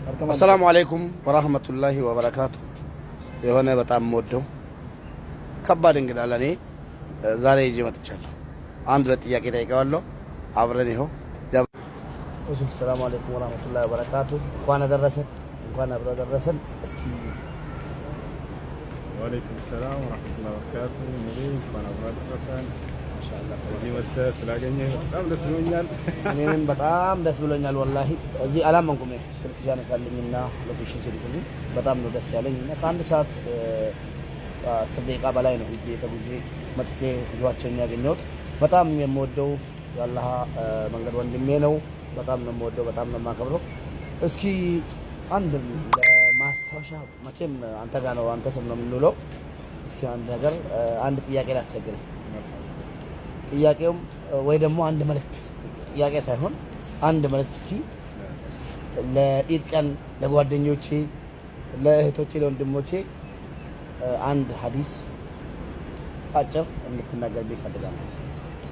السلام عليكم ورحمة الله وبركاته. የሆነ በጣም ወደው ከባድ እንግዳ ለኔ ዛሬ ይዤ መጥቻለሁ። አንድ ለጥያቄ ጠይቀዋለሁ። አብረን ይኸው السلام عليكم ورحمة الله وبركاته. እንኳን አደረሰን እንኳን አብረን ደረሰን። እስኪ وعليكم السلام ورحمة الله وبركاته. نبي እንኳን አብረን ደረሰን። ማሻአላህ እዚህ መጥተህ ስላገኘህ በጣም ደስ ብሎኛል። እኔም በጣም ደስ ብሎኛል ወላሂ። እዚህ አላመንኩም ስልክ ያነሳልኝና ሎኬሽን ሲልክልኝ በጣም ነው ደስ ያለኝ። እና ከአንድ ሰዓት 10 ደቂቃ በላይ ነው ሂጄ ተጉዤ መጥቼ ጉዟችንን ያገኘሁት። በጣም የምወደው የአላህ መንገድ ወንድሜ ነው። በጣም ነው የምወደው፣ በጣም ነው የማከብረው። እስኪ አንድ ለማስታወሻ መቼም አንተ ጋር ነው አንተ ስም ነው የምንውለው። እስኪ አንድ ነገር አንድ ጥያቄ ላስቸግርህ። ጥያቄውም ወይ ደግሞ አንድ መልእክት ጥያቄ ሳይሆን አንድ መልእክት እስኪ ለኢድ ቀን ለጓደኞቼ፣ ለእህቶቼ፣ ለወንድሞቼ አንድ ሐዲስ አጭር እንድትናገር ይፈልጋለሁ።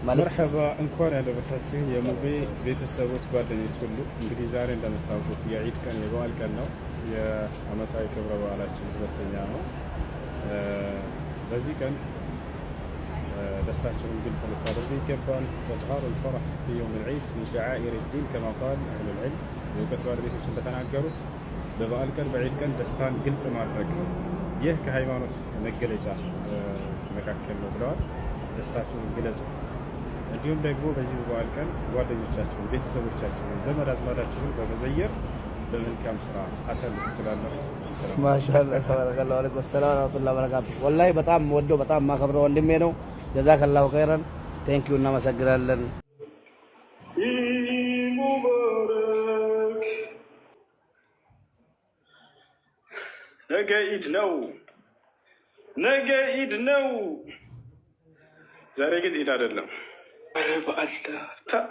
መርሐባ እንኳን ያደረሳችሁ የሙቤ ቤተሰቦች፣ ጓደኞች ሁሉ። እንግዲህ ዛሬ እንደምታውቁት የኢድ ቀን የበዓል ቀን ነው። የአመታዊ ክብረ በዓላችን ሁለተኛ ነው። በዚህ ቀን ደስታችሁን ግልጽ ልታደርጉ ይገባል። ኢዝሃሩ الفرح في يوم العيد من شعائر الدين كما قال أهل العلم። የእውቀት ባለቤቶች እንደተናገሩት በበዓል ቀን በዒድ ቀን ደስታን ግልጽ ማድረግ ይህ ከሃይማኖት መገለጫ መካከል ነው ብለዋል። ደስታችሁን ግለጹ። እንዲሁም ደግሞ በዚህ በበዓል ቀን ጓደኞቻችሁን፣ ቤተሰቦቻችሁን፣ ዘመድ አዝማዳችሁን በመዘየር በመልካም ስራ አሰልፉ ትላለህ። ማሻአላህ ተባረከላሁ። ወአለይኩም ሰላም ወራህመቱላሂ ወበረካቱ። ወላሂ በጣም ወደው በጣም ማከብረው ወንድሜ ነው። ጀዛከላሁ ኸይረን። ቴንኪው፣ እናመሰግናለን። ሙባረክ። ነገ ኢድ ነው፣ ነገ ኢድ ነው። ዛሬ ግን ኢድ አይደለም። ኧረ በአላህ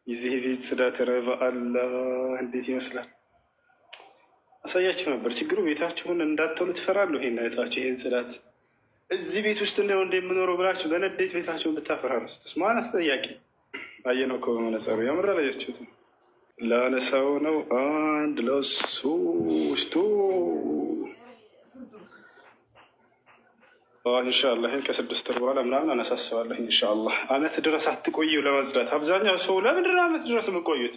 የዚህ ቤት ጽዳት፣ ኧረ በአላህ እንዴት ይመስላል! አሳያችሁ ነበር። ችግሩ ቤታችሁን እንዳትሉ ትፈራለሁ። ይሄን አይታችሁ ይሄን ጽዳት እዚህ ቤት ውስጥ ነው እንደምኖረው ብላችሁ በነዴት ቤታችሁን ብታፈራርሱት ማን አስጠያቂ? አየነው እኮ በመነጸሩ ያምራ። ላያችሁት ላነሳው ነው። አንድ ለሶስቱ ኢንሻአላህ ይሄን ከ6 ወር በኋላ ምናምን አነሳሳዋለሁ ኢንሻአላህ። አመት ድረስ አትቆዩ ለመጽዳት። አብዛኛው ሰው ለምንድን ነው አመት ድረስ የምቆዩት?